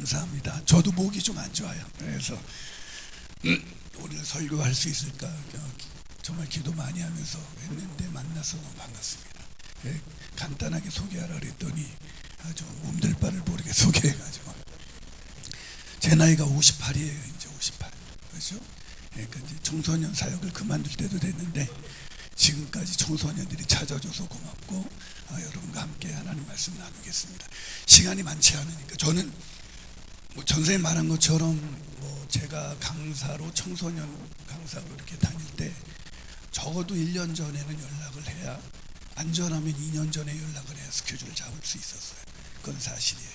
감사합니다. 저도 목이 좀 안 좋아요. 그래서 오늘 설교할 수 있을까 정말 기도 많이 하면서 했는데 만나서 너무 반갑습니다. 간단하게 소개하라 그랬더니 아주 몸둘 바를 모르게 소개해가지고 제 나이가 58이에요. 이제 58. 그렇죠? 그러니까 이제 청소년 사역을 그만둘 때도 됐는데 지금까지 청소년들이 찾아줘서 고맙고 여러분과 함께 하나님 말씀 나누겠습니다. 시간이 많지 않으니까 저는 전생에 말한 것처럼 제가 강사로 청소년 강사로 이렇게 다닐 때 적어도 1년 전에는 연락을 해야, 안전하면 2년 전에 연락을 해야 스케줄을 잡을 수 있었어요. 그건 사실이에요.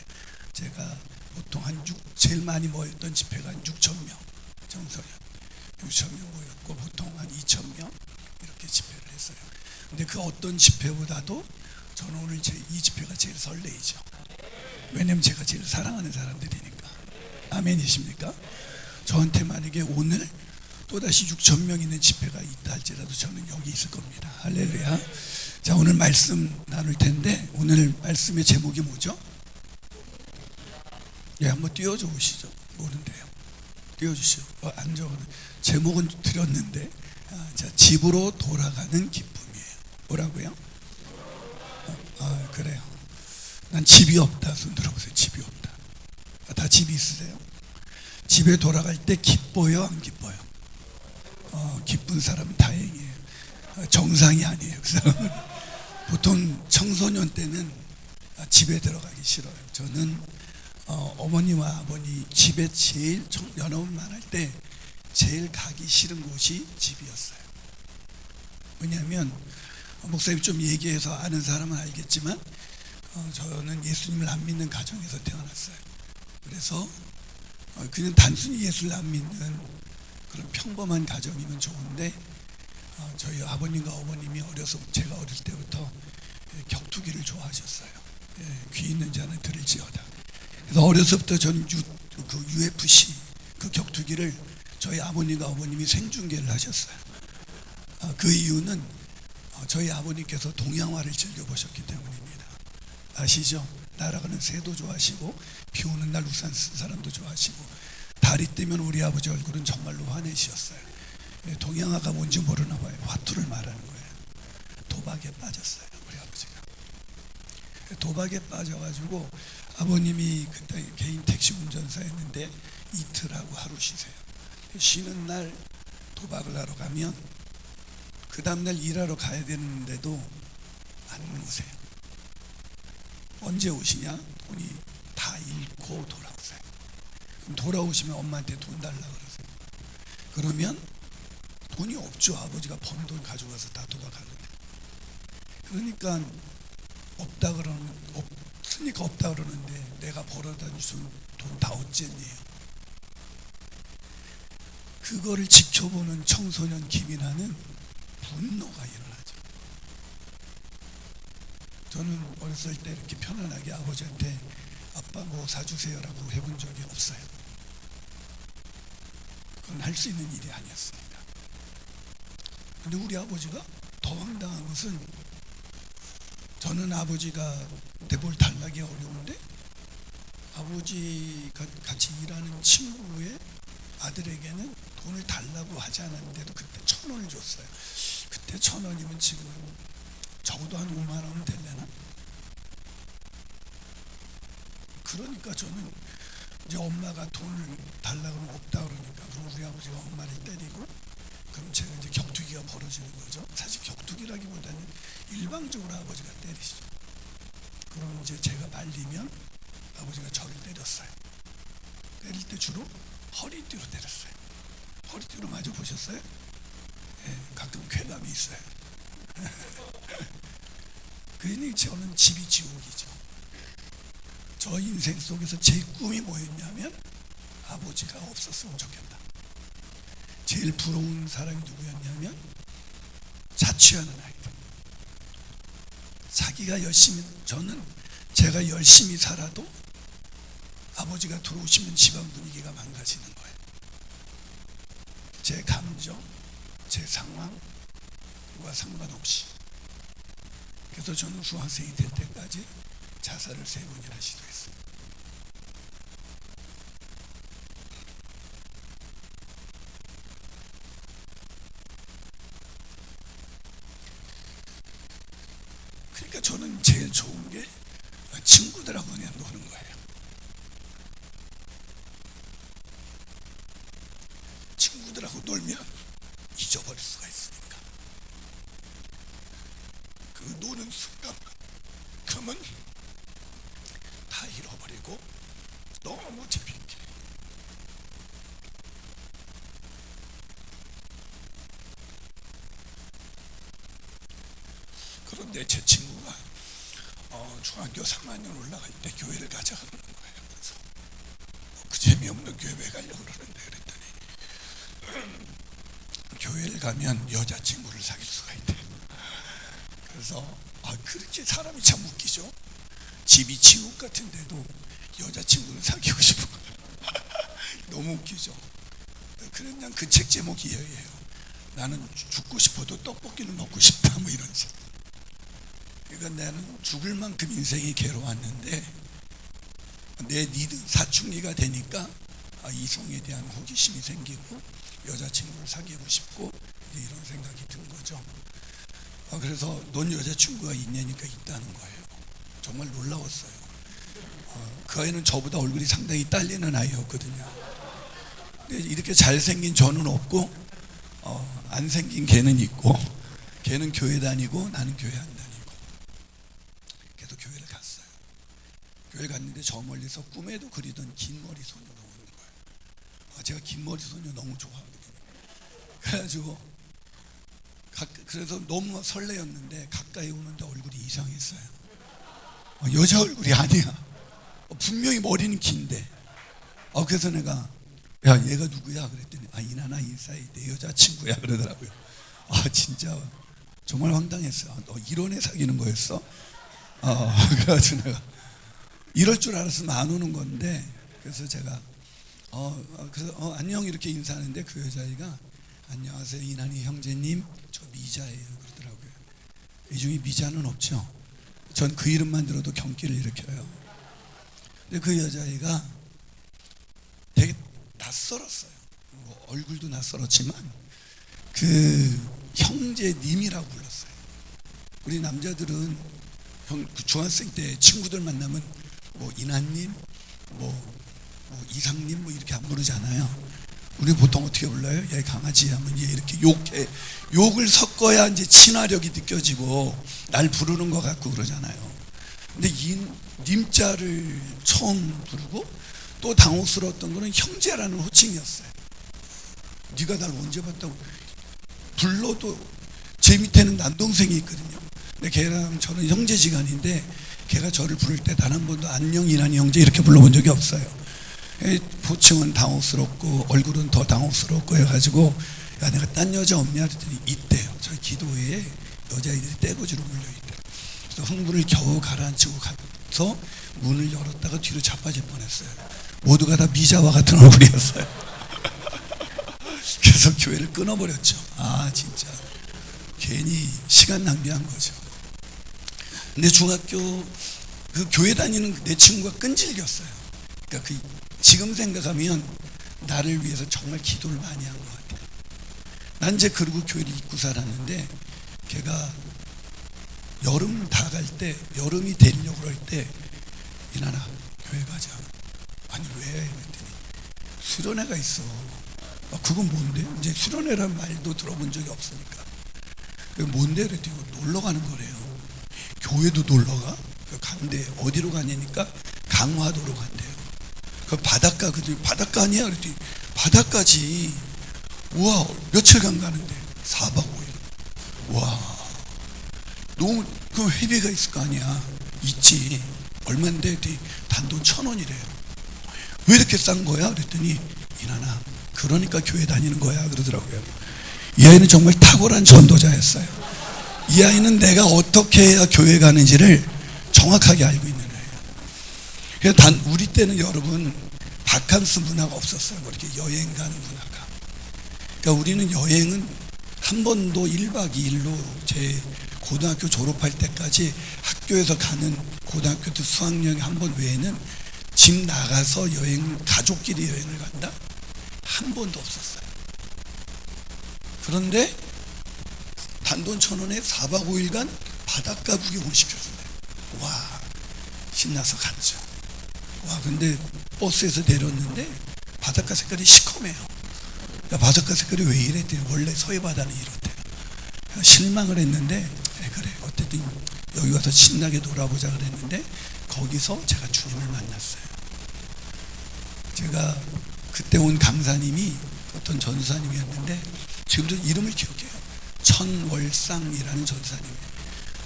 제가 보통 제일 많이 모였던 집회가 한 6,000명, 청소년 6,000명 모였고 보통 한 2,000명 이렇게 집회를 했어요. 근데 그 어떤 집회보다도 저는 오늘 이 집회가 제일 설레이죠. 왜냐면 제가 제일 사랑하는 사람들이니까. 아멘이십니까? 저한테 만약에 오늘 또다시 6,000명 있는 집회가 있다 할지라도 저는 여기 있을 겁니다. 할렐루야. 자, 오늘 말씀 나눌 텐데 오늘 말씀의 제목이 뭐죠? 한번 띄워줘 보시죠. 모른대요. 띄워주시오. 안 적어는 제목은 드렸는데 자, 집으로 돌아가는 기쁨이에요. 뭐라고요? 그래요. 난 집이 없다. 손 들어보세요. 집이 없다. 다 집이 있으세요? 집에 돌아갈 때 기뻐요? 안 기뻐요? 기쁜 사람은 다행이에요. 정상이 아니에요. 그 사람은 보통 청소년 때는 집에 들어가기 싫어요. 저는 어머니와 아버니 집에 제일 연합만 할 때 제일 가기 싫은 곳이 집이었어요. 왜냐하면 목사님 좀 얘기해서 아는 사람은 알겠지만 저는 예수님을 안 믿는 가정에서 태어났어요. 그래서 그냥 단순히 예수를 안 믿는 그런 평범한 가정이면 좋은데 저희 아버님과 어머님이 제가 어릴 때부터 격투기를 좋아하셨어요. 귀 있는 자는 들을지어다. 그래서 어려서부터 저는 UFC 그 격투기를 저희 아버님과 어머님이 생중계를 하셨어요. 그 이유는 저희 아버님께서 동양화를 즐겨보셨기 때문입니다. 아시죠? 날아가는 새도 좋아하시고 비 오는 날 우산 쓴 사람도 좋아하시고 달이 뜨면 우리 아버지 얼굴은 정말로 환해지셨어요. 동양화가 뭔지 모르나 봐요. 화투를 말하는 거예요. 도박에 빠졌어요. 우리 아버지가. 도박에 빠져가지고 아버님이 그때 개인 택시 운전사였는데 이틀하고 하루 쉬세요. 쉬는 날 도박을 하러 가면 그 다음날 일하러 가야 되는데도 안 오세요. 언제 오시냐? 돈이 다 잃고 돌아오세요. 그럼 돌아오시면 엄마한테 돈 달라고 그러세요. 그러면 돈이 없죠. 아버지가 번 돈 가져가서 다 도박하는데. 그러니까 없으니까 없다 그러는데 내가 벌어다 준 돈 다 어쨌니요? 그거를 지켜보는 청소년 김이나는 분노가 일어나죠. 저는 어렸을 때 이렇게 편안하게 아버지한테 아빠 뭐 사주세요라고 해본 적이 없어요. 그건 할 수 있는 일이 아니었습니다. 근데 우리 아버지가 더 황당한 것은 저는 아버지가 뭘 달라기 어려운데 아버지가 같이 일하는 친구의 아들에게는 돈을 달라고 하지 않았는데도 그때 1,000원을 줬어요. 그때 1,000원이면 지금 적어도 한 5만 원은 될려나? 그러니까 저는 이제 엄마가 돈을 달라고 하면 없다 그러니까 그럼 우리 아버지가 엄마를 때리고 그럼 제가 이제 격투기가 벌어지는 거죠. 사실 격투기라기보다는 일방적으로 아버지가 때리시죠. 그럼 이제 제가 말리면 아버지가 저를 때렸어요. 때릴 때 주로 허리띠로 때렸어요. 허리띠로 맞아 보셨어요? 가끔 쾌감이 있어요. 그러니 저는 집이 지옥이죠. 저 인생 속에서 제 꿈이 뭐였냐면 아버지가 없었으면 좋겠다. 제일 부러운 사람이 누구였냐면 자취하는 아이들. 저는 제가 열심히 살아도 아버지가 들어오시면 집안 분위기가 망가지는 거예요. 제 감정, 제 상황과 상관없이. 그래서 저는 수학생이 될 때까지 자살을 3번이나 시도했어요. 저는 제일 좋은 게 친구들하고 그냥 노는 거예요. 친구들하고 놀면 잊어버릴 수가 있으니까. 그 노는 순간 그러면 다 잃어버리고 너무 재밌게. 그런데 제 친구가 중학교 3학년 올라갈 때 교회를 가자 그러는 거예요. 그래서 그 재미없는 교회 왜 가려고 그러는데 그랬더니 교회를 가면 여자친구를 사귈 수가 있대. 그래서 그렇게 사람이 참 웃기죠. 집이 지옥 같은데도 여자친구를 사귀고 싶은 거예요. 너무 웃기죠. 그냥 그 책 제목이 이에요. 나는 죽고 싶어도 떡볶이는 먹고 싶다, 뭐 이런 책. 그러니까 나는 죽을 만큼 인생이 괴로웠는데 내 니들 사춘기가 되니까 이성에 대한 호기심이 생기고 여자친구를 사귀고 싶고 이런 생각이 든 거죠. 그래서 넌 여자친구가 있냐니까 있다는 거예요. 정말 놀라웠어요. 그 아이는 저보다 얼굴이 상당히 딸리는 아이였거든요. 근데 이렇게 잘생긴 저는 없고 안 생긴 걔는 있고, 걔는 교회 다니고 나는 교회 안 다니고. 그래서 교회를 갔어요. 교회 갔는데 저 멀리서 꿈에도 그리던 긴 머리 소녀가 오는 거예요. 제가 긴 머리 소녀 너무 좋아하거든요. 그래가지고 그래서 너무 설레었는데 가까이 오는데 얼굴이 이상했어요. 여자 얼굴이 아니야. 분명히 머리는 긴데. 그래서 내가 야, 얘가 누구야? 그랬더니 이나나 인사해, 내 여자친구야 그러더라고요. 진짜 정말 황당했어요. 너 이런 애 사귀는 거였어? 그래가지고 내가 이럴 줄 알았으면 안 오는 건데, 그래서 제가 그래서 안녕 이렇게 인사하는데 그 여자애가 안녕하세요 이난이 형제님, 저 미자예요 그러더라고요. 이 중에 미자는 없죠. 전 그 이름만 들어도 경기를 일으켜요. 근데 그 여자애가 되게 낯설었어요. 얼굴도 낯설었지만 그 형제님이라고 불렀어요. 우리 남자들은 중학생 때 친구들 만나면 뭐 이난님, 뭐 이상님 뭐 이렇게 안 부르잖아요. 우리 보통 어떻게 불러요? 얘 강아지 하면 얘 이렇게 욕을 섞어야 이제 친화력이 느껴지고 날 부르는 것 같고 그러잖아요. 근데 이 님자를 처음 부르고 또 당혹스러웠던 거는 형제라는 호칭이었어요. 네가 날 언제 봤다고. 불러도 제 밑에는 남동생이 있거든요. 근데 걔랑 저는 형제지간인데 걔가 저를 부를 때 단 한 번도 안녕 이난이 형제 이렇게 불러본 적이 없어요. 호칭은 당혹스럽고 얼굴은 더 당혹스럽고 해가지고 야 내가 딴 여자 없냐 그랬더니 있대요. 저희 기도회에 여자애들이 떼거지로 몰려있대요. 그래서 흥분을 겨우 가라앉히고 가서 문을 열었다가 뒤로 자빠질 뻔했어요. 모두가 다 미자와 같은 얼굴이었어요. 그래서 교회를 끊어버렸죠. 진짜 괜히 시간 낭비한 거죠. 근데 중학교 그 교회 다니는 내 친구가 끈질겼어요. 그러니까 지금 생각하면 나를 위해서 정말 기도를 많이 한 것 같아요. 난 이제 그러고 교회를 잊고 살았는데 걔가 여름 다 갈 때, 여름이 되려고 그럴 때 이나나 교회 가자. 아니 왜? 그랬더니 수련회가 있어. 그건 뭔데? 이제 수련회란 말도 들어본 적이 없으니까. 뭔데? 그랬더니 놀러 가는 거래요. 교회도 놀러 가? 간대. 어디로 가냐니까 강화도로 간대요. 그 바닷가, 그랬더니 바닷가 아니야? 그랬더니 바닷가지. 우와, 며칠간 가는데 4박 5일. 와, 너무 그 회비가 있을 거 아니야. 있지. 얼마인데? 그랬더니 단돈 1,000원이래요. 왜 이렇게 싼 거야? 그랬더니 이나나 그러니까 교회 다니는 거야 그러더라고요. 이 아이는 정말 탁월한 전도자였어요. 이 아이는 내가 어떻게 해야 교회 가는지를 정확하게 알고 있는 거예요. 그래서 우리 때는 여러분 바캉스 문화가 없었어요. 이렇게 여행 가는 문화가. 그러니까 우리는 여행은 한 번도 1박 2일로 제 고등학교 졸업할 때까지 학교에서 가는 고등학교 때 수학여행 한 번 외에는 집 나가서 가족끼리 여행을 간다? 한 번도 없었어요. 그런데 단돈 1,000원에 4박 5일간 바닷가 구경을 시켜준대. 와, 신나서 갔죠. 와, 근데 버스에서 내렸는데 바닷가 색깔이 시커매요. 야, 바닷가 색깔이 왜 이랬더니 원래 서해 바다는 이렇대요. 실망을 했는데 그래 어쨌든 여기 와서 신나게 놀아보자 그랬는데 거기서 제가 주님을 만났어요. 제가 그때 온 강사님이 어떤 전사님이었는데 지금도 이름을 기억해요. 천월상이라는 전사님이에요.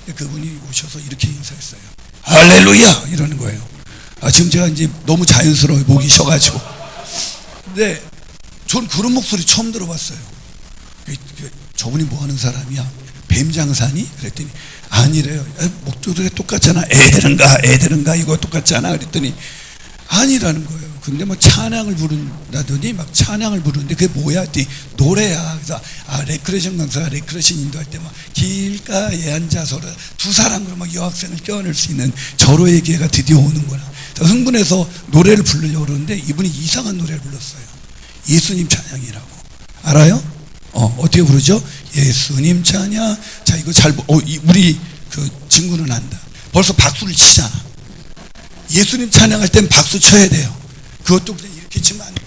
그분이 오셔서 이렇게 인사했어요. 할렐루야 이러는 거예요. 지금 제가 이제 너무 자연스러워 목이 쉬어가지고. 근데 전 그런 목소리 처음 들어봤어요. 저분이 뭐 하는 사람이야? 뱀장사니? 그랬더니 아니래요. 목소리가 똑같잖아. 애들은가 이거 똑같잖아. 그랬더니 아니라는 거예요. 근데 뭐 찬양을 부른다더니 막 찬양을 부르는데 그게 뭐야? 했더니 노래야. 그래서 레크레이션 강사가 레크레이션 인도할 때 막 길가에 앉아서 두 사람으로 막 여학생을 껴안을 수 있는 절호의 기회가 드디어 오는구나. 흥분해서 노래를 부르려고 그러는데 이분이 이상한 노래를 불렀어요. 예수님 찬양이라고. 알아요? 어떻게 부르죠? 예수님 찬양. 자, 이거 우리 그 친구는 안다. 벌써 박수를 치잖아. 예수님 찬양할 땐 박수 쳐야 돼요. 그것도 그냥 이렇게 치면 안 돼.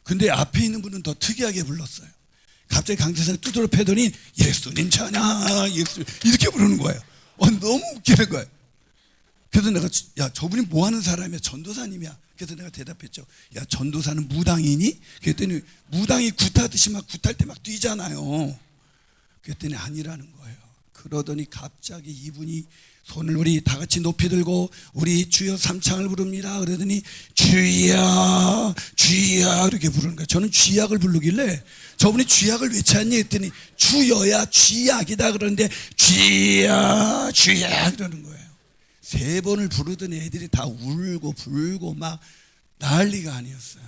근데 앞에 있는 분은 더 특이하게 불렀어요. 갑자기 강대상이 두드러 패더니 예수님 찬양, 예수 이렇게 부르는 거예요. 너무 웃기는 거예요. 그래서 내가 야 저분이 뭐 하는 사람이야? 전도사님이야. 그래서 내가 대답했죠. 야 전도사는 무당이니? 그랬더니 무당이 굿하듯이 막 굿할 때 막 뛰잖아요. 그랬더니 아니라는 거예요. 그러더니 갑자기 이분이 손을 우리 다 같이 높이 들고 우리 주여 삼창을 부릅니다. 그러더니 주여 주여 이렇게 부르는 거예요. 저는 쥐약을 부르길래 저분이 쥐약을 왜 찾니 했더니 주여야 쥐약이다 그러는데 주여 주여 그러는 거예요. 3번을 부르던 애들이 다 울고 불고 막 난리가 아니었어요.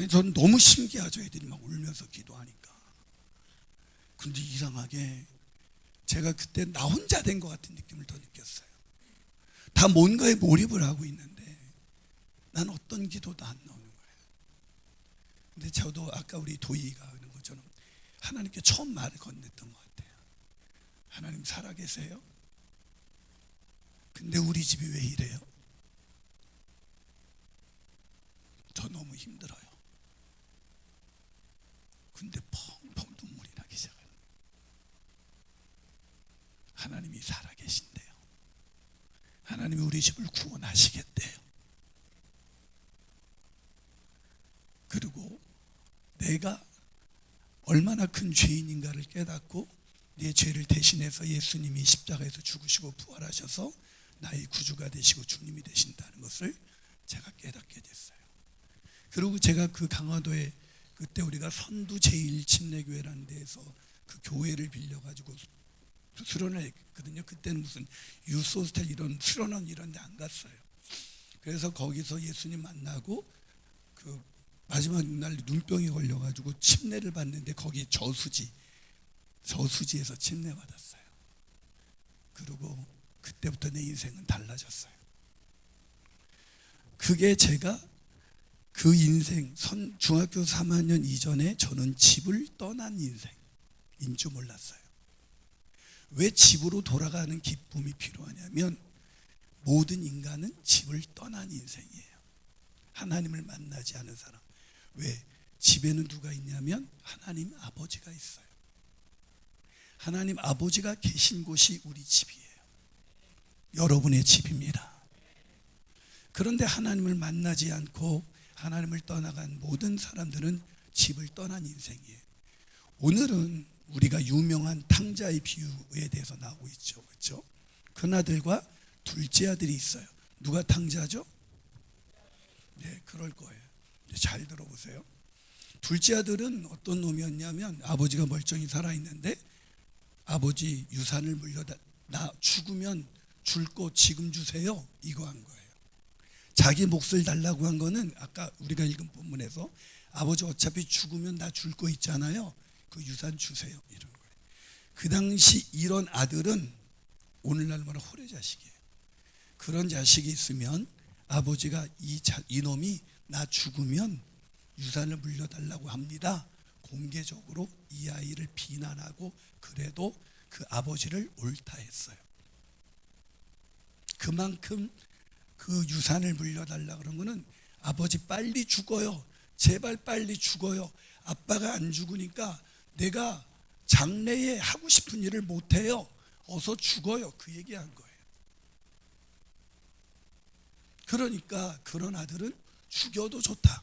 저는 너무 신기하죠. 애들이 막 울면서 기도하니까. 근데 이상하게 제가 그때 나 혼자 된 것 같은 느낌을 더 느꼈어요. 다 뭔가에 몰입을 하고 있는데 난 어떤 기도도 안 나오는 거예요. 근데 저도 아까 우리 도희가 하는 것처럼 하나님께 처음 말을 건넸던 것 같아요. 하나님 살아계세요? 근데 우리 집이 왜 이래요? 저 너무 힘들어요. 근데 펑펑 눈물이 나기 시작해요. 하나님이 살아계신대요. 하나님이 우리 집을 구원하시겠대요. 그리고 내가 얼마나 큰 죄인인가를 깨닫고 내 죄를 대신해서 예수님이 십자가에서 죽으시고 부활하셔서 나의 구주가 되시고 주님이 되신다는 것을 제가 깨닫게 됐어요. 그리고 제가 그 강화도에 그때 우리가 선두 제1침례교회라는 데에서 그 교회를 빌려가지고 수련을 했거든요. 그때는 무슨 유소스텔 이런 수련원 이런 데 안 갔어요. 그래서 거기서 예수님 만나고 그 마지막 날 눈병이 걸려가지고 침례를 받는데 거기 저수지에서 침례 받았어요. 그리고 그때부터 내 인생은 달라졌어요. 그게 제가 그 인생 중학교 3학년 이전에 저는 집을 떠난 인생인 줄 몰랐어요. 왜 집으로 돌아가는 기쁨이 필요하냐면 모든 인간은 집을 떠난 인생이에요. 하나님을 만나지 않은 사람. 왜? 집에는 누가 있냐면 하나님 아버지가 있어요. 하나님 아버지가 계신 곳이 우리 집이에요. 여러분의 집입니다. 그런데 하나님을 만나지 않고 하나님을 떠나간 모든 사람들은 집을 떠난 인생이에요. 오늘은 우리가 유명한 탕자의 비유에 대해서 나오고 있죠. 그렇죠? 큰아들과 둘째 아들이 있어요. 누가 탕자죠? 네, 그럴 거예요. 잘 들어보세요. 둘째 아들은 어떤 놈이었냐면 아버지가 멀쩡히 살아있는데 아버지 유산을 나 죽으면 줄 거 지금 주세요. 이거 한 거예요. 자기 몫을 달라고 한 거는 아까 우리가 읽은 본문에서 아버지 어차피 죽으면 나 줄 거 있잖아요. 그 유산 주세요. 이런 거예요. 그 당시 이런 아들은 오늘날 말하면 호래자식이에요. 그런 자식이 있으면 아버지가 이놈이 나 죽으면 유산을 물려달라고 합니다. 공개적으로 이 아이를 비난하고 그래도 그 아버지를 옳다 했어요. 그만큼 그 유산을 물려달라 그런 거는 아버지 빨리 죽어요. 제발 빨리 죽어요. 아빠가 안 죽으니까 내가 장래에 하고 싶은 일을 못해요. 어서 죽어요. 그 얘기한 거예요. 그러니까 그런 아들은 죽여도 좋다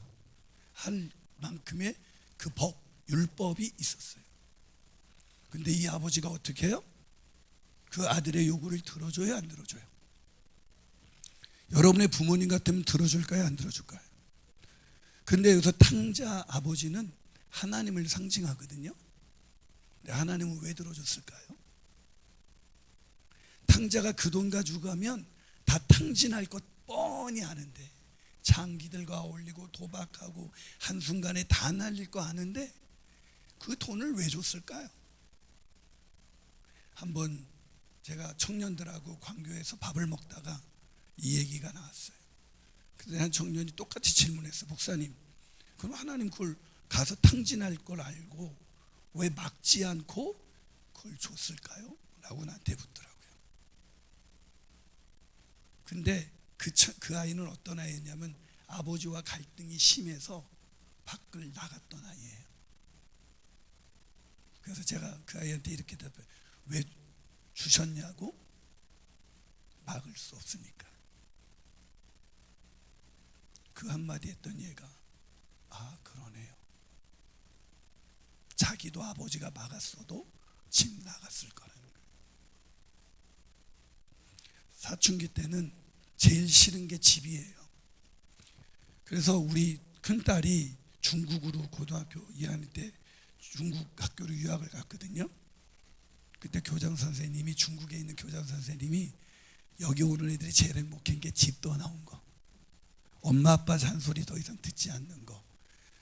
할 만큼의 그 법, 율법이 있었어요. 근데 이 아버지가 어떻게 해요? 그 아들의 요구를 들어줘요, 안 들어줘요? 여러분의 부모님 같으면 들어줄까요, 안 들어줄까요? 근데 여기서 탕자 아버지는 하나님을 상징하거든요. 근데 하나님은 왜 들어줬을까요? 탕자가 그 돈 가지고 가면 다 탕진할 것 뻔히 아는데, 장기들과 어울리고 도박하고 한순간에 다 날릴 거 아는데 그 돈을 왜 줬을까요? 한번 제가 청년들하고 광교에서 밥을 먹다가 이 얘기가 나왔어요. 그때 한 청년이 똑같이 질문했어. 목사님, 그럼 하나님 그걸 가서 탕진할 걸 알고 왜 막지 않고 그걸 줬을까요? 라고 나한테 묻더라고요. 근데 그 아이는 어떤 아이였냐면 아버지와 갈등이 심해서 밖을 나갔던 아이예요. 그래서 제가 그 아이한테 이렇게 답해요. 왜 주셨냐고? 막을 수 없으니까. 그 한마디 했던 얘가 아 그러네요. 자기도 아버지가 막았어도 집 나갔을 거라는 거예요. 사춘기 때는 제일 싫은 게 집이에요. 그래서 우리 큰딸이 중국으로 고등학교 2학년 때 중국 학교로 유학을 갔거든요. 그때 교장 선생님이, 중국에 있는 교장 선생님이 여기 오는 애들이 제일 행복한 게 집 떠나온 거, 엄마 아빠 잔소리 더 이상 듣지 않는 거,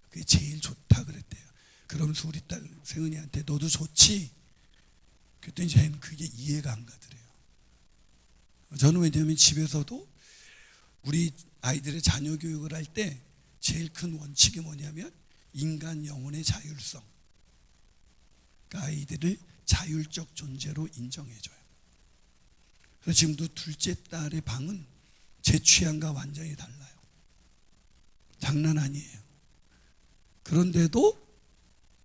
그게 제일 좋다 그랬대요. 그러면서 우리 딸 세은이한테 너도 좋지? 그랬더니 저희는 그게 이해가 안 가더래요. 저는 왜냐하면 집에서도 우리 아이들의 자녀 교육을 할 때 제일 큰 원칙이 뭐냐면 인간 영혼의 자율성, 그러니까 아이들을 자율적 존재로 인정해줘요. 그래서 지금도 둘째 딸의 방은 제 취향과 완전히 달라요. 장난 아니에요. 그런데도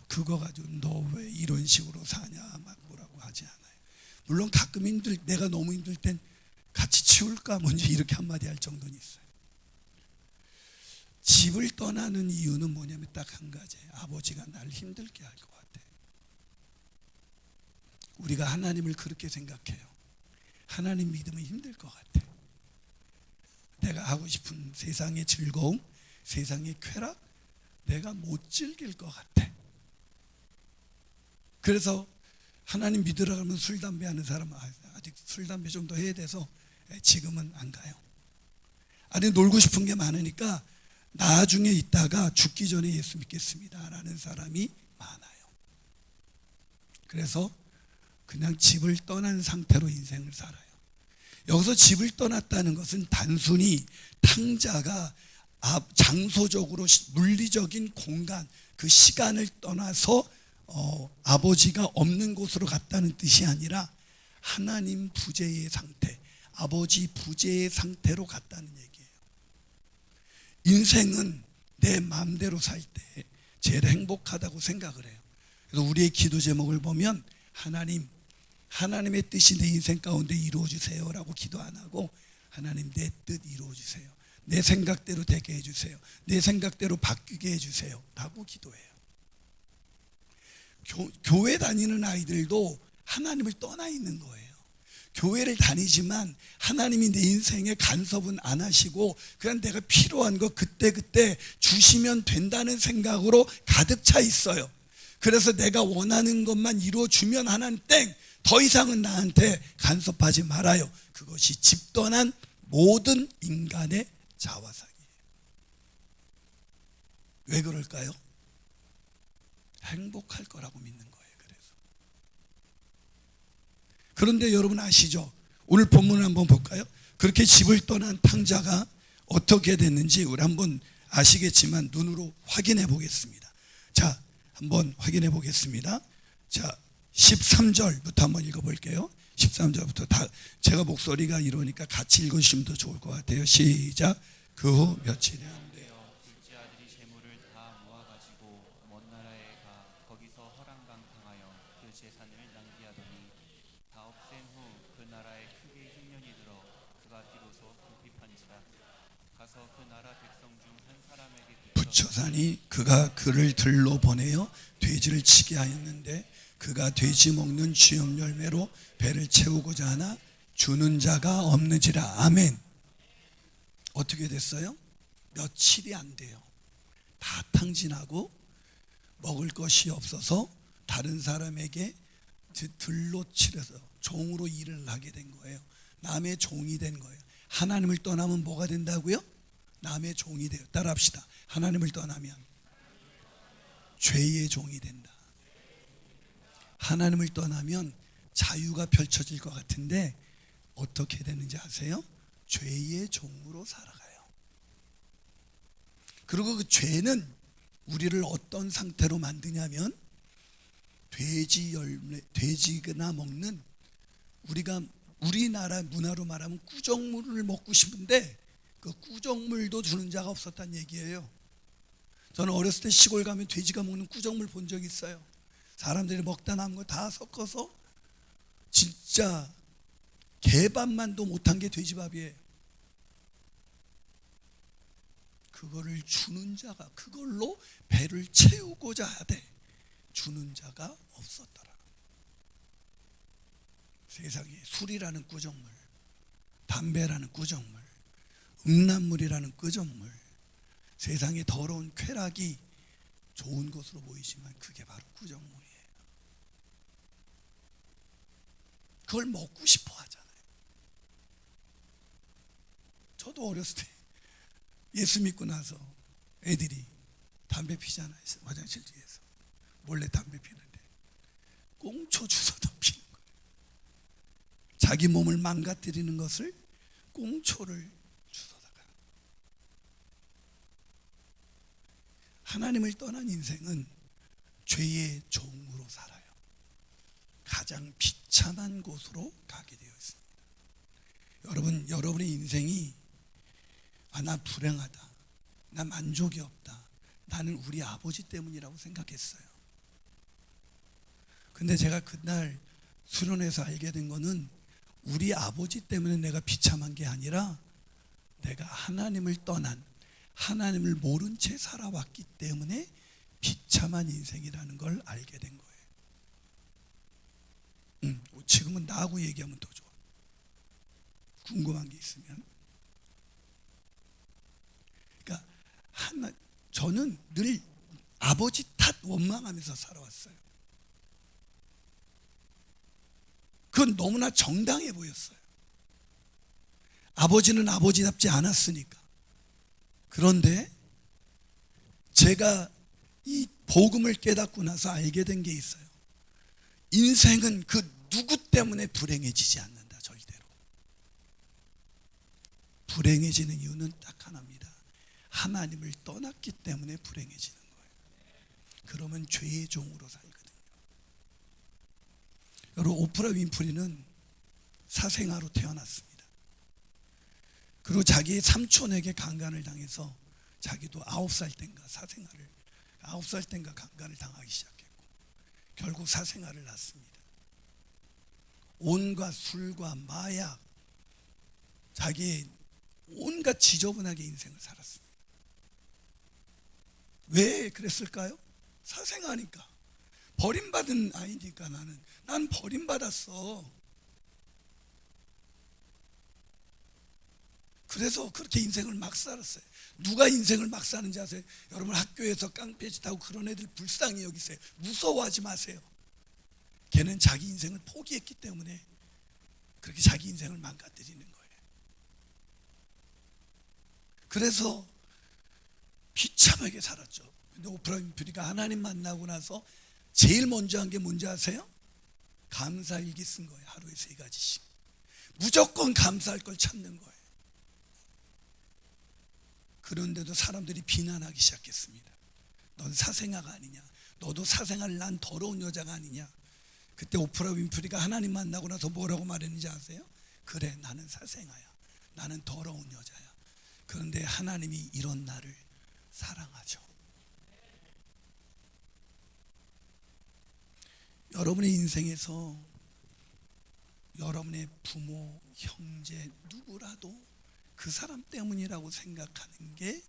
그거 가지고 너 왜 이런 식으로 사냐 막 뭐라고 하지 않아요. 물론 가끔 내가 너무 힘들 땐 같이 치울까 뭔지 이렇게 한마디 할 정도는 있어요. 집을 떠나는 이유는 뭐냐면 딱 한 가지예요. 아버지가 나를 힘들게 할 것 같아. 우리가 하나님을 그렇게 생각해요. 하나님 믿으면 힘들 것 같아. 내가 하고 싶은 세상의 즐거움, 세상의 쾌락, 내가 못 즐길 것 같아. 그래서 하나님 믿으러 가면 술, 담배 하는 사람은 아직 술, 담배 좀 더 해야 돼서 지금은 안 가요. 아니 놀고 싶은 게 많으니까 나중에 있다가 죽기 전에 예수 믿겠습니다 라는 사람이 많아요. 그래서 그냥 집을 떠난 상태로 인생을 살아요. 여기서 집을 떠났다는 것은 단순히 탕자가 장소적으로 물리적인 공간, 그 시간을 떠나서 아버지가 없는 곳으로 갔다는 뜻이 아니라 하나님 부재의 상태, 아버지 부재의 상태로 갔다는 얘기예요. 인생은 내 마음대로 살 때 제일 행복하다고 생각을 해요. 그래서 우리의 기도 제목을 보면 하나님의 뜻이 내 인생 가운데 이루어주세요 라고 기도 안 하고 하나님 내 뜻 이루어주세요, 내 생각대로 되게 해주세요, 내 생각대로 바뀌게 해주세요 라고 기도해요. 교회 다니는 아이들도 하나님을 떠나 있는 거예요. 교회를 다니지만 하나님이 내 인생에 간섭은 안 하시고 그냥 내가 필요한 거 그때그때 주시면 된다는 생각으로 가득 차 있어요. 그래서 내가 원하는 것만 이루어주면 하나님 땡! 더 이상은 나한테 간섭하지 말아요. 그것이 집 떠난 모든 인간의 자화상이에요. 왜 그럴까요? 행복할 거라고 믿는 거예요. 그런데 여러분 아시죠? 오늘 본문을 한번 볼까요? 그렇게 집을 떠난 탕자가 어떻게 됐는지 우리 한번 아시겠지만 눈으로 확인해 보겠습니다. 자, 한번 확인해 보겠습니다. 자, 13절부터 한번 읽어볼게요. 13절부터 다 제가 목소리가 이러니까 같이 읽으시면 더 좋을 것 같아요. 시작. 그 후 며칠이 안 돼요. 둘째 아들이 재물을 다 모아가지고 먼 나라에 가 거기서 허랑방 당하여 그 재산을 낭비하더니 다 없앤 후 그 나라에 크게 흉년이 들어 그가 비로소 궁핍한지라. 가서 그 나라 백성 중 한 사람에게 부처사니 그가 그를 들로 보내어 돼지를 치게 하였는데 그가 돼지 먹는 주염 열매로 배를 채우고자 하나 주는 자가 없는지라. 아멘. 어떻게 됐어요? 며칠이 안 돼요. 다 탕진하고 먹을 것이 없어서 다른 사람에게 들로 치려서 종으로 일을 하게 된 거예요. 남의 종이 된 거예요. 하나님을 떠나면 뭐가 된다고요? 남의 종이 돼요. 따라합시다. 하나님을 떠나면 죄의 종이 된다. 하나님을 떠나면 자유가 펼쳐질 것 같은데 어떻게 되는지 아세요? 죄의 종으로 살아가요. 그리고 그 죄는 우리를 어떤 상태로 만드냐면 돼지나 먹는, 우리가 우리나라 문화로 말하면 꾸정물을 먹고 싶은데 그 꾸정물도 주는 자가 없었다는 얘기예요. 저는 어렸을 때 시골 가면 돼지가 먹는 꾸정물 본 적 있어요. 사람들이 먹다 남은 거 다 섞어서 진짜 개밥만도 못한 게 돼지밥이에요. 그거를 주는 자가, 그걸로 배를 채우고자 하되 주는 자가 없었더라. 세상에 술이라는 꾸정물, 담배라는 꾸정물, 음란물이라는 꾸정물, 세상의 더러운 쾌락이 좋은 것으로 보이지만 그게 바로 꾸정물이에요. 그걸 먹고 싶어 하잖아요. 저도 어렸을 때 예수 믿고 나서 애들이 담배 피잖아요. 화장실 뒤에서 몰래 담배 피는데 꽁초 주워다 피는 거예요. 자기 몸을 망가뜨리는 것을 꽁초를 주워다가. 하나님을 떠난 인생은 죄의 종으로 살아요. 가장 비참한 곳으로 가게 되어 있습니다. 여러분의 인생이 나 불행하다, 나 만족이 없다, 나는 우리 아버지 때문이라고 생각했어요. 근데 제가 그날 수련회에서 알게 된 거는 우리 아버지 때문에 내가 비참한 게 아니라 내가 하나님을 떠난, 하나님을 모른 채 살아왔기 때문에 비참한 인생이라는 걸 알게 된 거예요. 지금은 나하고 얘기하면 더 좋아. 궁금한 게 있으면. 그러니까 저는 늘 아버지 탓 원망하면서 살아왔어요. 그건 너무나 정당해 보였어요. 아버지는 아버지답지 않았으니까. 그런데 제가 이 복음을 깨닫고 나서 알게 된 게 있어요. 인생은 그 누구 때문에 불행해지지 않는다. 절대로. 불행해지는 이유는 딱 하나입니다. 하나님을 떠났기 때문에 불행해지는 거예요. 그러면 죄의 종으로 살거든요. 여러분, 오프라 윈프리는 사생아로 태어났습니다. 그리고 자기 삼촌에게 강간을 당해서 자기도 9살 땐가 사생아를 9살 땐가 강간을 당하기 시작했고 결국 사생아를 낳습니다. 온갖 술과 마약, 자기 온갖 지저분하게 인생을 살았습니다. 왜 그랬을까요? 사생아니까. 버림받은 아이니까. 난 버림받았어. 그래서 그렇게 인생을 막 살았어요. 누가 인생을 막 사는지 아세요? 여러분, 학교에서 깡패짓 하고 그런 애들 불쌍히 여기세요. 무서워하지 마세요. 걔는 자기 인생을 포기했기 때문에 그렇게 자기 인생을 망가뜨리는 거예요. 그래서 비참하게 살았죠. 근데 오프라 윈프리가 하나님 만나고 나서 제일 먼저 한 게 뭔지 아세요? 감사일기 쓴 거예요. 하루에 3가지씩. 무조건 감사할 걸 찾는 거예요. 그런데도 사람들이 비난하기 시작했습니다. 넌 사생아가 아니냐, 너도 사생활 난 더러운 여자가 아니냐. 그때 오프라 윈프리가 하나님 만나고 나서 뭐라고 말했는지 아세요? 그래, 나는 사생아야. 나는 더러운 여자야. 그런데 하나님이 이런 나를 사랑하죠. 여러분의 인생에서 여러분의 부모, 형제, 누구라도 그 사람 때문이라고 생각하는 게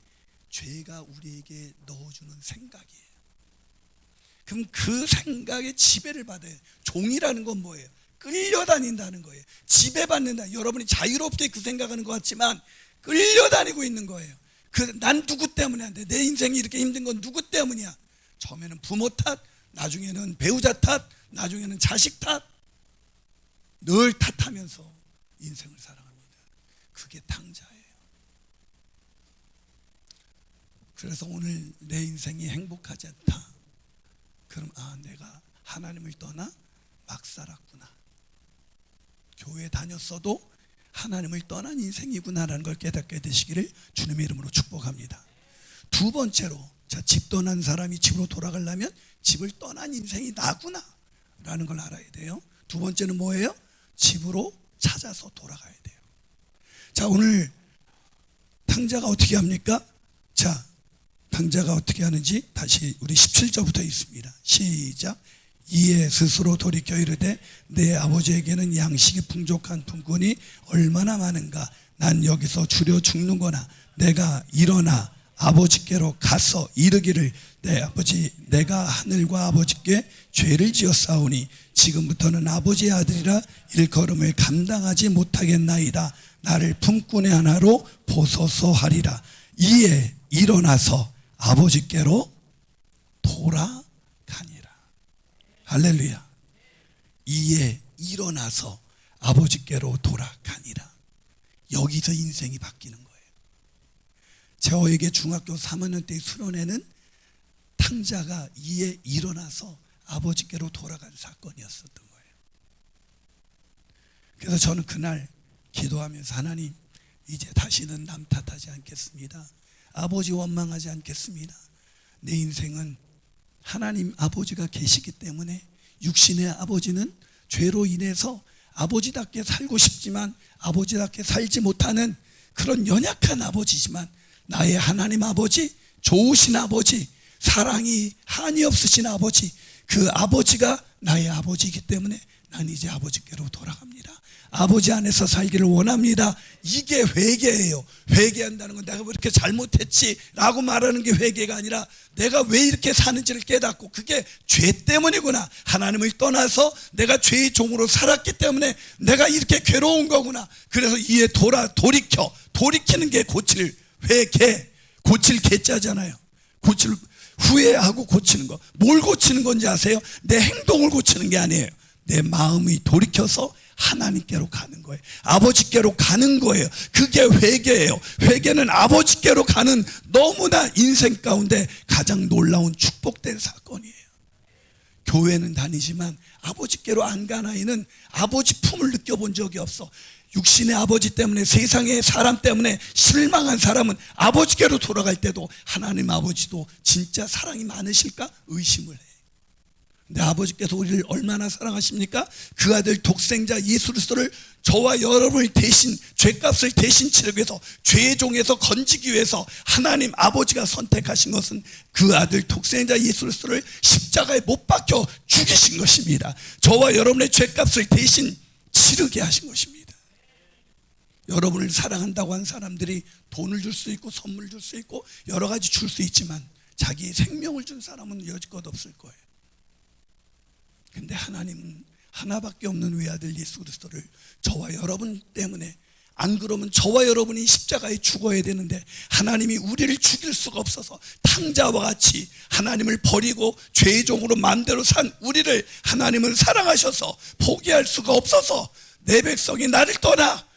죄가 우리에게 넣어주는 생각이에요. 그럼 그 생각에 지배를 받아요. 종이라는 건 뭐예요? 끌려다닌다는 거예요. 지배받는다. 여러분이 자유롭게 그 생각하는 것 같지만 끌려다니고 있는 거예요. 난 누구 때문에 안 돼? 내 인생이 이렇게 힘든 건 누구 때문이야? 처음에는 부모 탓, 나중에는 배우자 탓, 나중에는 자식 탓, 늘 탓하면서 인생을 살아갑니다. 그게 탕자예요. 그래서 오늘 내 인생이 행복하지 않다. 그럼 내가 하나님을 떠나 막 살았구나. 교회 다녔어도 하나님을 떠난 인생이구나라는 걸 깨닫게 되시기를 주님의 이름으로 축복합니다. 두 번째로, 집 떠난 사람이 집으로 돌아가려면 집을 떠난 인생이 나구나 라는 걸 알아야 돼요. 두 번째는 뭐예요? 집으로 찾아서 돌아가야 돼요. 자, 오늘 탕자가 어떻게 합니까? 자, 탕자가 어떻게 하는지 다시 우리 17절부터 있습니다. 시작. 이에 스스로 돌이켜 이르되 내 아버지에게는 양식이 풍족한 품꾼이 얼마나 많은가. 난 여기서 주려 죽는거나 내가 일어나 아버지께로 가서 이르기를 내 아버지, 내가 하늘과 아버지께 죄를 지었사오니 지금부터는 아버지의 아들이라 일걸음을 감당하지 못하겠나이다. 나를 품꾼의 하나로 보소서 하리라. 이에 일어나서 아버지께로 돌아가니라. 할렐루야. 이에 일어나서 아버지께로 돌아가니라. 여기서 인생이 바뀌는 거예요. 저에게 중학교 3학년 때 수련회는 탕자가 이에 일어나서 아버지께로 돌아간 사건이었었던 거예요. 그래서 저는 그날 기도하면서 하나님, 이제 다시는 남 탓하지 않겠습니다. 아버지 원망하지 않겠습니다. 내 인생은 하나님 아버지가 계시기 때문에 육신의 아버지는 죄로 인해서 아버지답게 살고 싶지만 아버지답게 살지 못하는 그런 연약한 아버지지만 나의 하나님 아버지, 좋으신 아버지, 사랑이 한이 없으신 아버지, 그 아버지가 나의 아버지이기 때문에 난 이제 아버지께로 돌아갑니다. 아버지 안에서 살기를 원합니다. 이게 회개예요. 회개한다는 건 내가 왜 이렇게 잘못했지 라고 말하는 게 회개가 아니라 내가 왜 이렇게 사는지를 깨닫고 그게 죄 때문이구나. 하나님을 떠나서 내가 죄의 종으로 살았기 때문에 내가 이렇게 괴로운 거구나. 그래서 이에 돌이키는 게 고칠 회개, 고칠 개자잖아요. 고칠 후회하고 고치는 거. 뭘 고치는 건지 아세요? 내 행동을 고치는 게 아니에요. 내 마음이 돌이켜서 하나님께로 가는 거예요. 아버지께로 가는 거예요. 그게 회개예요. 회개는 아버지께로 가는 너무나 인생 가운데 가장 놀라운 축복된 사건이에요. 교회는 다니지만 아버지께로 안 간 아이는 아버지 품을 느껴본 적이 없어. 육신의 아버지 때문에, 세상의 사람 때문에 실망한 사람은 아버지께로 돌아갈 때도 하나님 아버지도 진짜 사랑이 많으실까 의심을 해. 근데 아버지께서 우리를 얼마나 사랑하십니까? 그 아들 독생자 예수 그리스도를 저와 여러분을 대신, 죄값을 대신 치르기 위해서, 죄의 종에서 건지기 위해서 하나님 아버지가 선택하신 것은 그 아들 독생자 예수 그리스도를 십자가에 못 박혀 죽이신 것입니다. 저와 여러분의 죄값을 대신 치르게 하신 것입니다. 여러분을 사랑한다고 한 사람들이 돈을 줄 수 있고 선물 줄 수 있고 여러 가지 줄 수 있지만 자기의 생명을 준 사람은 여지껏 없을 거예요. 근데 하나님은 하나밖에 없는 외아들 예수 그리스도를 저와 여러분 때문에, 안 그러면 저와 여러분이 십자가에 죽어야 되는데 하나님이 우리를 죽일 수가 없어서 탕자와 같이 하나님을 버리고 죄의 종으로 마음대로 산 우리를 하나님은 사랑하셔서 포기할 수가 없어서 내 백성이 나를 떠나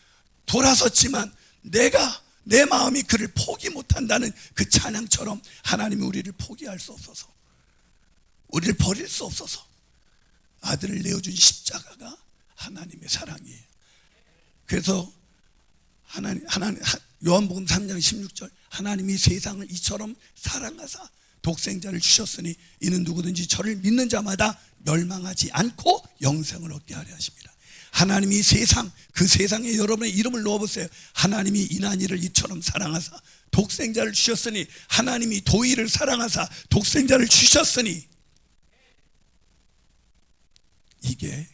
돌아섰지만 내 마음이 그를 포기 못한다는 그 찬양처럼 하나님이 우리를 포기할 수 없어서, 우리를 버릴 수 없어서 아들을 내어준 십자가가 하나님의 사랑이에요. 그래서 요한복음 3장 16절 하나님이 세상을 이처럼 사랑하사 독생자를 주셨으니 이는 누구든지 저를 믿는 자마다 멸망하지 않고 영생을 얻게 하려 하십니다. 하나님이 세상, 그 세상에 여러분의 이름을 넣어보세요. 하나님이 이난이를 이처럼 사랑하사 독생자를 주셨으니, 하나님이 도의를 사랑하사 독생자를 주셨으니, 이게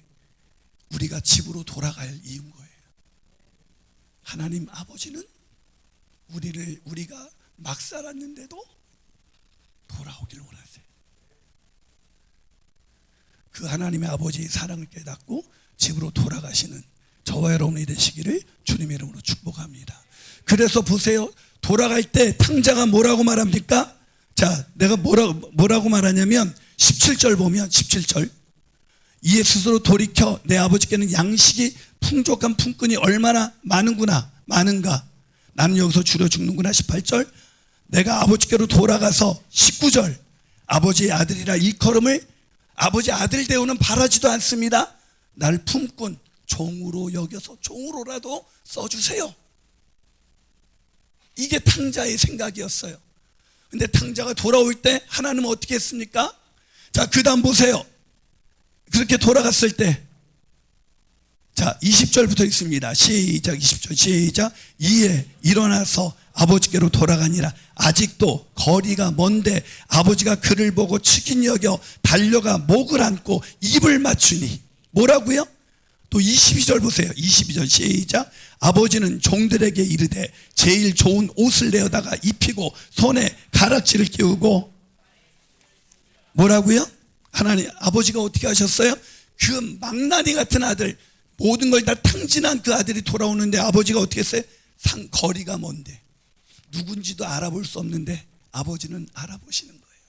우리가 집으로 돌아갈 이유인 거예요. 하나님 아버지는 우리가 막 살았는데도 돌아오길 원하세요. 그 하나님의 아버지의 사랑을 깨닫고 집으로 돌아가시는 저와 여러분이 되시기를 주님의 이름으로 축복합니다. 그래서 보세요. 돌아갈 때 탕자가 뭐라고 말합니까? 자, 내가 뭐라고 말하냐면 17절 보면 17절, 이에 스스로 돌이켜 내 아버지께는 양식이 풍족한 품꾼이 얼마나 많은가, 나는 여기서 줄여 죽는구나. 18절, 내가 아버지께로 돌아가서 19절, 아버지의 아들이라 일컬음을 아버지 아들 대우는 바라지도 않습니다. 날 품꾼 종으로 여겨서 종으로라도 써주세요. 이게 탕자의 생각이었어요. 근데 탕자가 돌아올 때 하나님은 어떻게 했습니까? 자, 그 다음 보세요. 그렇게 돌아갔을 때, 자, 20절부터 있습니다. 시작. 20절 시작. 이에 일어나서 아버지께로 돌아가니라. 아직도 거리가 먼데 아버지가 그를 보고 측인 여겨 달려가 목을 안고 입을 맞추니. 뭐라고요? 또 22절 보세요. 22절 시작. 아버지는 종들에게 이르되 제일 좋은 옷을 내어다가 입히고 손에 가락지를 끼우고. 뭐라고요? 하나님 아버지가 어떻게 하셨어요? 그 망나니 같은 아들, 모든 걸 다 탕진한 그 아들이 돌아오는데 아버지가 어떻게 했어요? 거리가 먼데, 누군지도 알아볼 수 없는데 아버지는 알아보시는 거예요.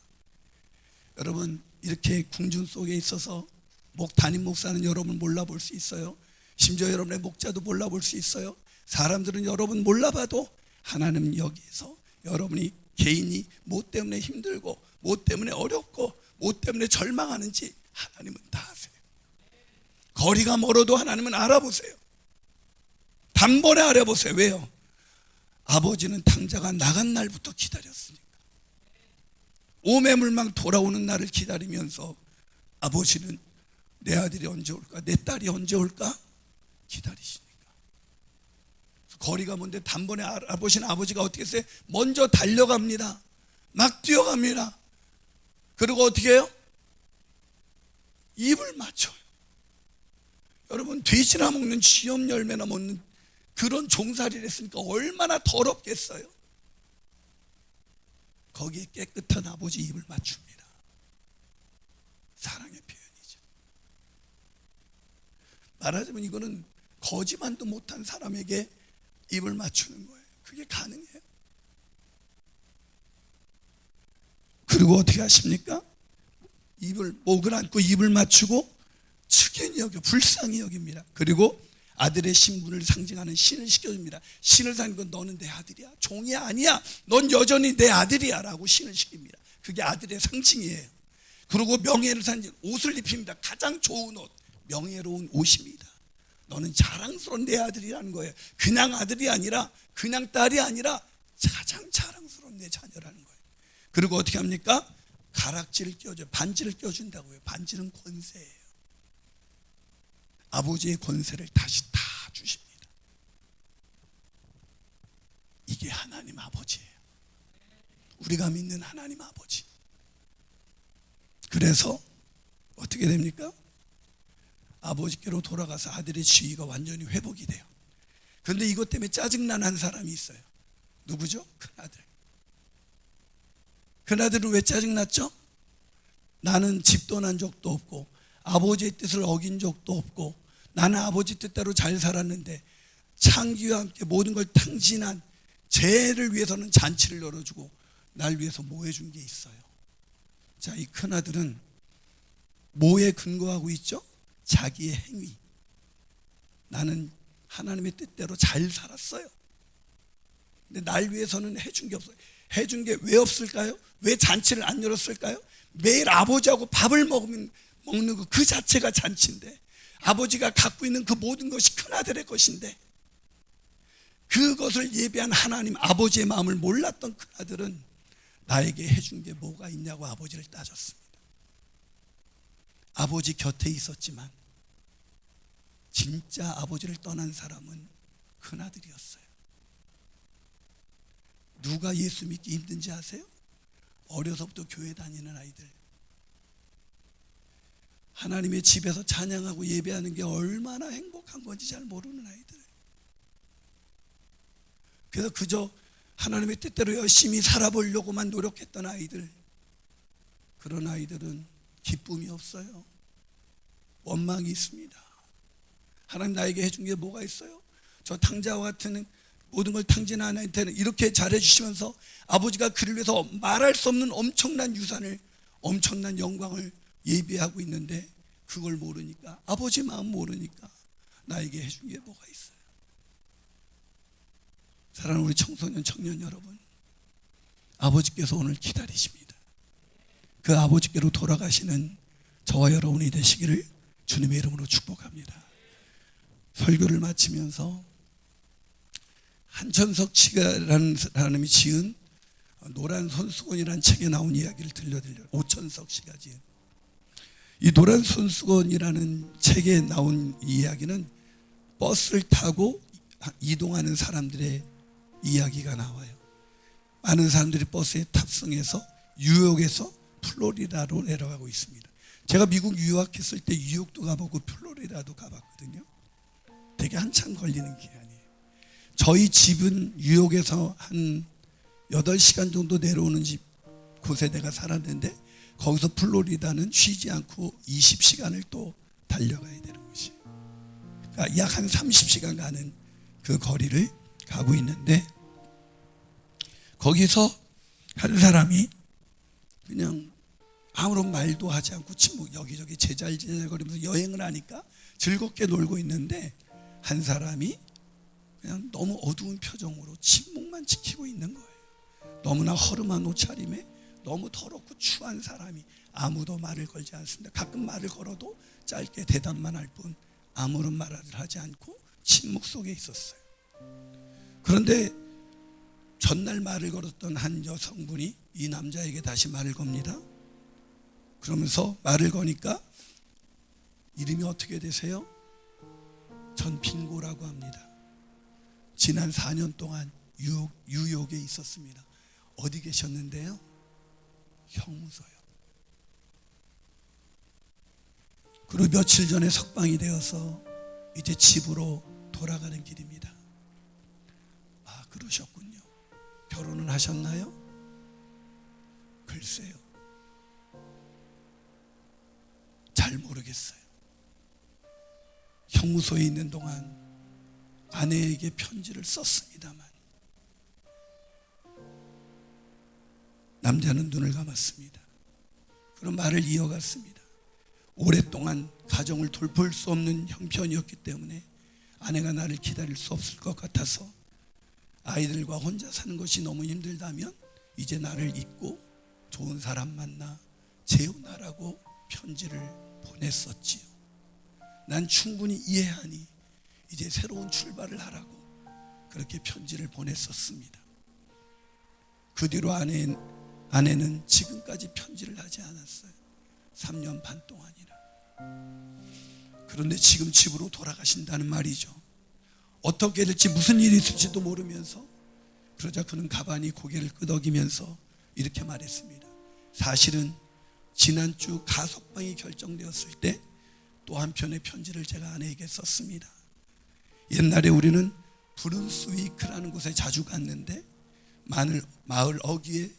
여러분, 이렇게 궁중 속에 있어서 담임 목사는 여러분 몰라볼 수 있어요. 심지어 여러분의 목자도 몰라볼 수 있어요. 사람들은 여러분 몰라봐도 하나님은 여기에서 여러분이 개인이 뭐 때문에 힘들고 뭐 때문에 어렵고 뭐 때문에 절망하는지 하나님은 다 아세요. 거리가 멀어도 하나님은 알아보세요. 단번에 알아보세요. 왜요? 아버지는 탕자가 나간 날부터 기다렸으니까. 오매물망 돌아오는 날을 기다리면서 아버지는 내 아들이 언제 올까? 내 딸이 언제 올까? 기다리시니까. 거리가 먼데 단번에 알아보신 아버지가 어떻게 했어요? 먼저 달려갑니다. 막 뛰어갑니다. 그리고 어떻게 해요? 입을 맞춰요. 여러분, 돼지나 먹는 쥐염 열매나 먹는 그런 종살이를 했으니까 얼마나 더럽겠어요. 거기에 깨끗한 아버지 입을 맞춥니다. 사랑의 표현이죠. 말하자면 이거는 거지만도 못한 사람에게 입을 맞추는 거예요. 그게 가능해요? 그리고 어떻게 하십니까? 목을 안고 입을 맞추고 측연히 여겨 불쌍히 여깁니다. 그리고 아들의 신분을 상징하는 신을 시켜줍니다. 신을 상징하는 건 너는 내 아들이야, 종이 아니야, 넌 여전히 내 아들이야 라고 신을 시킵니다. 그게 아들의 상징이에요. 그리고 명예를 상징 옷을 입힙니다. 가장 좋은 옷, 명예로운 옷입니다. 너는 자랑스러운 내 아들이라는 거예요. 그냥 아들이 아니라, 그냥 딸이 아니라 가장 자랑스러운 내 자녀라는 거예요. 그리고 어떻게 합니까? 가락지를 껴줘, 반지를 껴준다고요. 반지는 권세예요. 아버지의 권세를 다시 다 주십니다. 이게 하나님 아버지예요. 우리가 믿는 하나님 아버지. 그래서 어떻게 됩니까? 아버지께로 돌아가서 아들의 지위가 완전히 회복이 돼요. 그런데 이것 때문에 짜증난 한 사람이 있어요. 누구죠? 큰아들. 큰아들은 왜 짜증났죠? 나는 집 떠난 적도 없고 아버지의 뜻을 어긴 적도 없고 나는 아버지 뜻대로 잘 살았는데 창기와 함께 모든 걸 탕진한 쟤를 위해서는 잔치를 열어주고 날 위해서 뭐 해준 게 있어요. 자, 이 큰아들은 뭐에 근거하고 있죠? 자기의 행위. 나는 하나님의 뜻대로 잘 살았어요. 근데 날 위해서는 해준 게 없어요. 해준 게 왜 없을까요? 왜 잔치를 안 열었을까요? 매일 아버지하고 밥을 먹는 거 그 자체가 잔치인데, 아버지가 갖고 있는 그 모든 것이 큰아들의 것인데, 그것을 예비한 하나님 아버지의 마음을 몰랐던 큰아들은 나에게 해준 게 뭐가 있냐고 아버지를 따졌습니다. 아버지 곁에 있었지만 진짜 아버지를 떠난 사람은 큰아들이었어요. 누가 예수 믿기 힘든지 아세요? 어려서부터 교회 다니는 아이들. 하나님의 집에서 찬양하고 예배하는 게 얼마나 행복한 건지 잘 모르는 아이들. 그래서 그저 하나님의 뜻대로 열심히 살아보려고만 노력했던 아이들. 그런 아이들은 기쁨이 없어요. 원망이 있습니다. 하나님 나에게 해준 게 뭐가 있어요? 저 탕자와 같은 모든 걸 탕진한 아이한테는 이렇게 잘해주시면서 아버지가 그를 위해서 말할 수 없는 엄청난 유산을, 엄청난 영광을 예비하고 있는데 그걸 모르니까, 아버지 마음 모르니까 나에게 해준 게 뭐가 있어요? 사랑하는 우리 청소년, 청년 여러분, 아버지께서 오늘 기다리십니다. 그 아버지께로 돌아가시는 저와 여러분이 되시기를 주님의 이름으로 축복합니다. 설교를 마치면서 한천석 씨라는 사람이 지은 노란 손수건이라는 책에 나온 이야기를 들려드려요. 오천석 씨가 지은 이 노란 손수건이라는 책에 나온 이야기는 버스를 타고 이동하는 사람들의 이야기가 나와요. 많은 사람들이 버스에 탑승해서 뉴욕에서 플로리다로 내려가고 있습니다. 제가 미국 유학했을 때 뉴욕도 가보고 플로리다도 가봤거든요. 되게 한참 걸리는 기간이에요. 저희 집은 뉴욕에서 한 8시간 정도 내려오는 집 곳에 내가 살았는데, 거기서 플로리다는 쉬지 않고 20시간을 또 달려가야 되는 곳이에요. 그러니까 약 한 30시간 가는 그 거리를 가고 있는데, 거기서 한 사람이 그냥 아무런 말도 하지 않고 침묵, 여기저기 제잘제잘거리면서 여행을 하니까 즐겁게 놀고 있는데, 한 사람이 그냥 너무 어두운 표정으로 침묵만 지키고 있는 거예요. 너무나 허름한 옷차림에 너무 더럽고 추한 사람이 아무도 말을 걸지 않습니다. 가끔 말을 걸어도 짧게 대답만 할 뿐 아무런 말을 하지 않고 침묵 속에 있었어요. 그런데 전날 말을 걸었던 한 여성분이 이 남자에게 다시 말을 겁니다. 그러면서 말을 거니까, 이름이 어떻게 되세요? 전 빙고라고 합니다. 지난 4년 동안 뉴욕에 있었습니다. 어디 계셨는데요? 형무소요. 그리고 며칠 전에 석방이 되어서 이제 집으로 돌아가는 길입니다. 아, 그러셨군요. 결혼은 하셨나요? 글쎄요, 잘 모르겠어요. 형무소에 있는 동안 아내에게 편지를 썼습니다만, 남자는 눈을 감았습니다. 그런 말을 이어갔습니다. 오랫동안 가정을 돌볼 수 없는 형편이었기 때문에 아내가 나를 기다릴 수 없을 것 같아서 아이들과 혼자 사는 것이 너무 힘들다면 이제 나를 잊고 좋은 사람 만나 재혼하라고 편지를 보냈었지요. 난 충분히 이해하니 이제 새로운 출발을 하라고 그렇게 편지를 보냈었습니다. 그 뒤로 아내는 지금까지 편지를 하지 않았어요. 3년 반 동안이나. 그런데 지금 집으로 돌아가신다는 말이죠. 어떻게 될지, 무슨 일이 있을지도 모르면서, 그러자 그는 가만히 고개를 끄덕이면서 이렇게 말했습니다. 사실은 지난주 가석방이 결정되었을 때 또 한편의 편지를 제가 아내에게 썼습니다. 옛날에 우리는 브룬스위크라는 곳에 자주 갔는데, 마을 어귀에,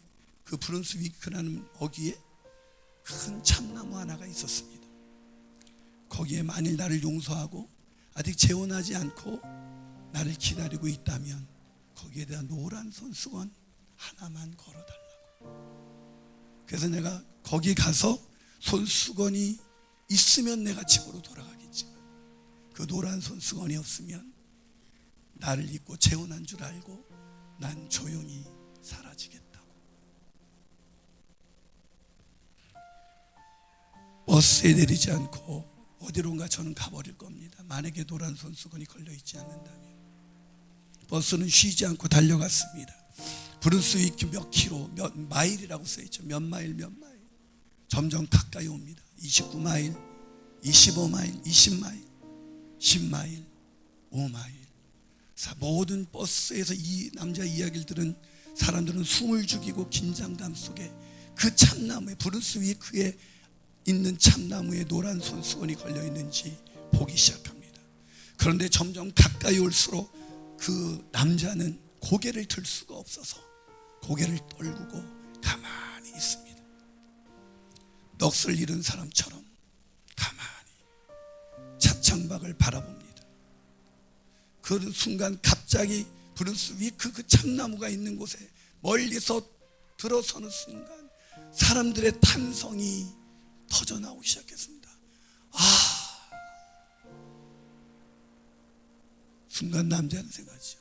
그 브룬스위크라는 어귀에 큰 참나무 하나가 있었습니다. 거기에 만일 나를 용서하고 아직 재혼하지 않고 나를 기다리고 있다면 거기에 대한 노란 손수건 하나만 걸어달라고. 그래서 내가 거기 가서 손수건이 있으면 내가 집으로 돌아가겠지만, 그 노란 손수건이 없으면 나를 잊고 재혼한 줄 알고 난 조용히 사라지겠다고. 버스에 내리지 않고 어디론가 저는 가버릴 겁니다. 만약에 노란 손수건이 걸려있지 않는다면. 버스는 쉬지 않고 달려갔습니다. 브루스 위크 몇 킬로, 몇 마일이라고 써있죠. 몇 마일, 몇 마일. 점점 가까이 옵니다. 29마일, 25마일, 20마일, 10마일, 5마일. 모든 버스에서 이 남자 이야기를 들은 사람들은 숨을 죽이고 긴장감 속에 그 참나무에, 브루스 위크에 있는 참나무에 노란 손수건이 걸려 있는지 보기 시작합니다. 그런데 점점 가까이 올수록 그 남자는 고개를 들 수가 없어서 고개를 떨구고 가만히 있습니다. 넋을 잃은 사람처럼 가만히 차창밖을 바라봅니다. 그 순간 갑자기 브루스 위크 그 참나무가 있는 곳에 멀리서 들어서는 순간 사람들의 탄성이 터져나오기 시작했습니다. 순간 남자는 생각하죠.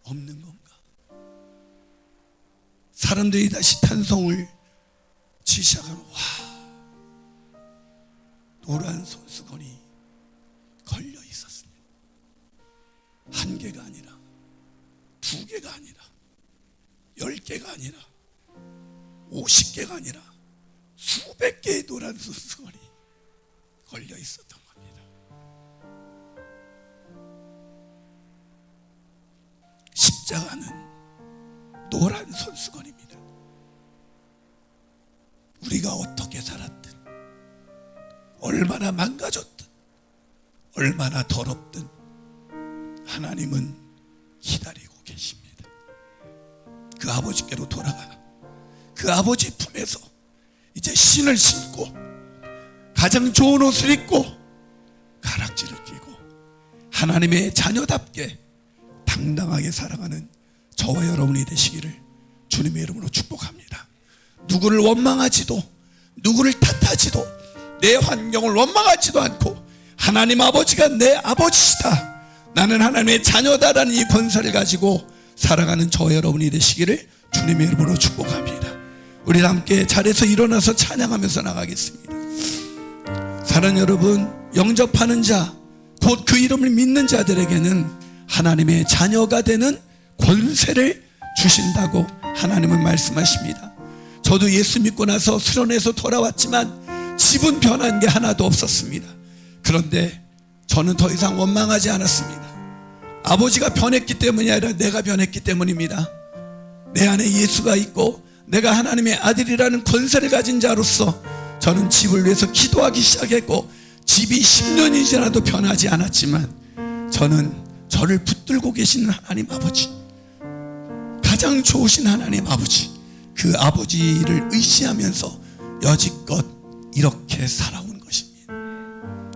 없는 건가? 사람들이 다시 탄성을 치기 시작하면 노란 손수건이 걸려 있었습니다. 한 개가 아니라, 두 개가 아니라, 10개가 아니라, 50개가 아니라 수백 개의 노란 손수건이 걸려 있었던 겁니다. 십자가는 노란 손수건입니다. 우리가 어떻게 살았든, 얼마나 망가졌든, 얼마나 더럽든 하나님은 기다리고 계십니다. 그 아버지께로 돌아가 그 아버지 품에서 이제 신을 신고 가장 좋은 옷을 입고 가락지를 끼고 하나님의 자녀답게 당당하게 살아가는 저와 여러분이 되시기를 주님의 이름으로 축복합니다. 누구를 원망하지도, 누구를 탓하지도, 내 환경을 원망하지도 않고 하나님 아버지가 내 아버지시다, 나는 하나님의 자녀다라는 이 권세를 가지고 살아가는 저와 여러분이 되시기를 주님의 이름으로 축복합니다. 우리 함께 자리에서 일어나서 찬양하면서 나가겠습니다. 사랑하는 여러분, 영접하는 자, 곧 그 이름을 믿는 자들에게는 하나님의 자녀가 되는 권세를 주신다고 하나님은 말씀하십니다. 저도 예수 믿고 나서 수련회에서 돌아왔지만 집은 변한 게 하나도 없었습니다. 그런데 저는 더 이상 원망하지 않았습니다. 아버지가 변했기 때문이 아니라 내가 변했기 때문입니다. 내 안에 예수가 있고 내가 하나님의 아들이라는 권세를 가진 자로서 저는 집을 위해서 기도하기 시작했고, 집이 10년이 지나도 변하지 않았지만 저는 저를 붙들고 계시는 하나님 아버지, 가장 좋으신 하나님 아버지, 그 아버지를 의지하면서 여지껏 이렇게 살아온 것입니다.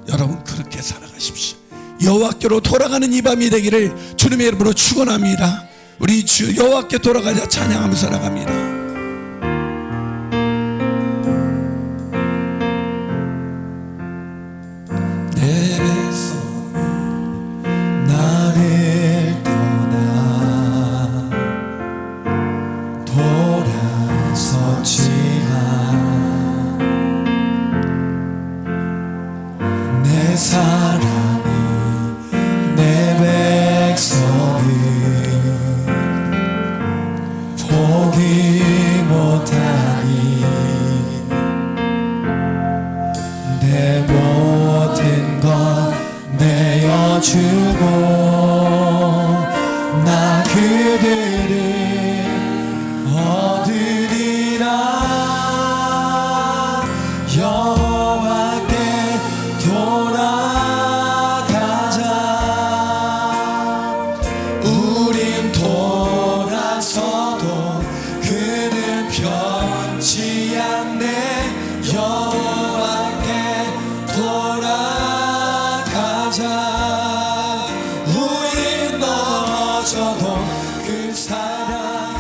여러분, 그렇게 살아가십시오. 여호와께로 돌아가는 이 밤이 되기를 주님의 이름으로 축원합니다. 우리 주 여호와께 돌아가자 찬양하면서 나갑니다. 내 백성이 나를 떠나 돌아섰지만 내 사랑이 내 백성을 포기 못하니 내 모든 것 내어주고 나 그들을 얻으리라. 여호와께 돌아가자. 우린 돌아서도 그는 변치 않네. 여호와께 돌아가자. 우린 넘어져도 그 사랑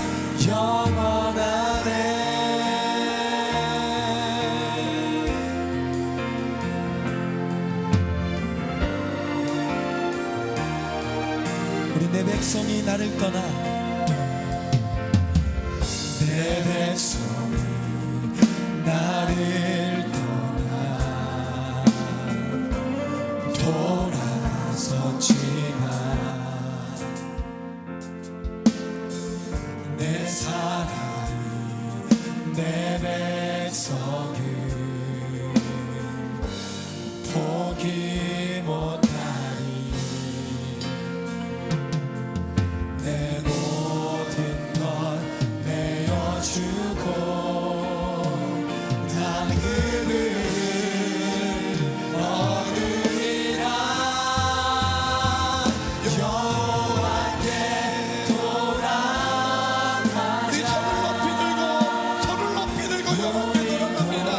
영원하네. 우리 내 백성이 나를 떠나, 내 백성이 나를 떠나 돌아섰지만 내 사랑 걷기 못하리 내 모든 것 내어주고 난 그를 얻으리라 여호와께 우리 손을 높이 들고 여호와께 돌아갑니다.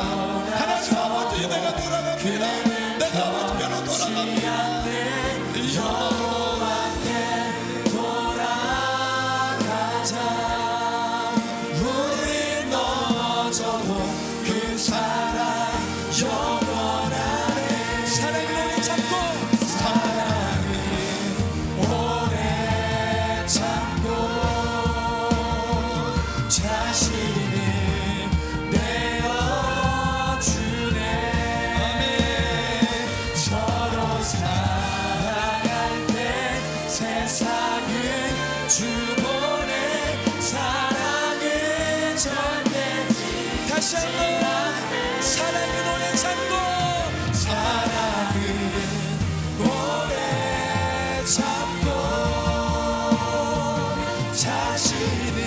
하나님 아버지 내가 돌아갑니다. 내가 아버지께로 돌아갑니다. 여호와께 돌아가자 우린 넘어져도 그 사랑 영원하네 사랑을 오래 참고 사랑을 오래 참고 자신을 내어주네 서로 사랑할 때 세상을 주보내 사랑은 절대 다시 한번 사랑은 오래 참고 사랑은 오래 참고 자신을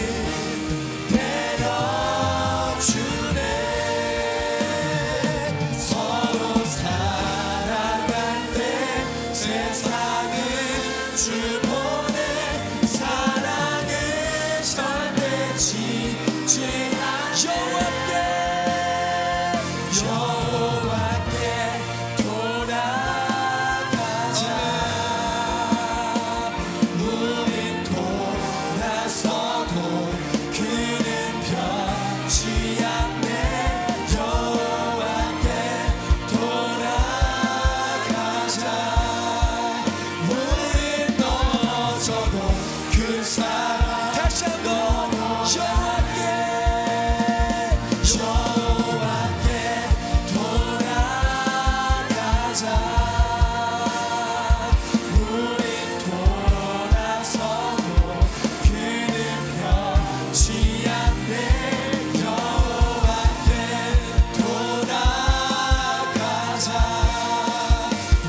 내려주네 서로 사랑할 때 세상을 주보내 사랑은 절대 지지 여호와께 돌아가자 우린 돌아서도 그는 변치 않네 여호와께 돌아가자 우린 넘어져도 그 사랑 다시 한번 여호와께 돌아가자 우린 돌아서도 그는 변치 않네 여호와께 돌아가자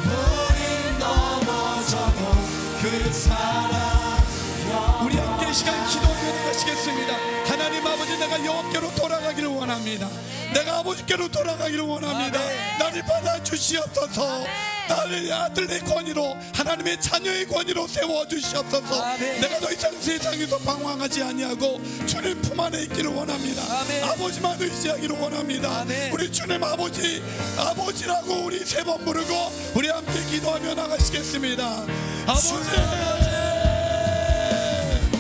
우린 넘어져도 그 사랑 우리 함께 이 시간 기도하며 나가시겠습니다. 하나님 아버지 내가 여호와께로 돌아가기를 원합니다. 내가 아버지께로 돌아가기를 원합니다. 나를 받아주시옵소서. 나를 아들의 권위로 하나님의 자녀의 권위로 세워주시옵소서. 내가 더 이상 세상에서 방황하지 아니하고 주님 품 안에 있기를 원합니다. 아버지만 의지하기를 원합니다. 우리 주님 아버지라고 우리 세 번 부르고 우리 함께 기도하며 나가시겠습니다. 아버지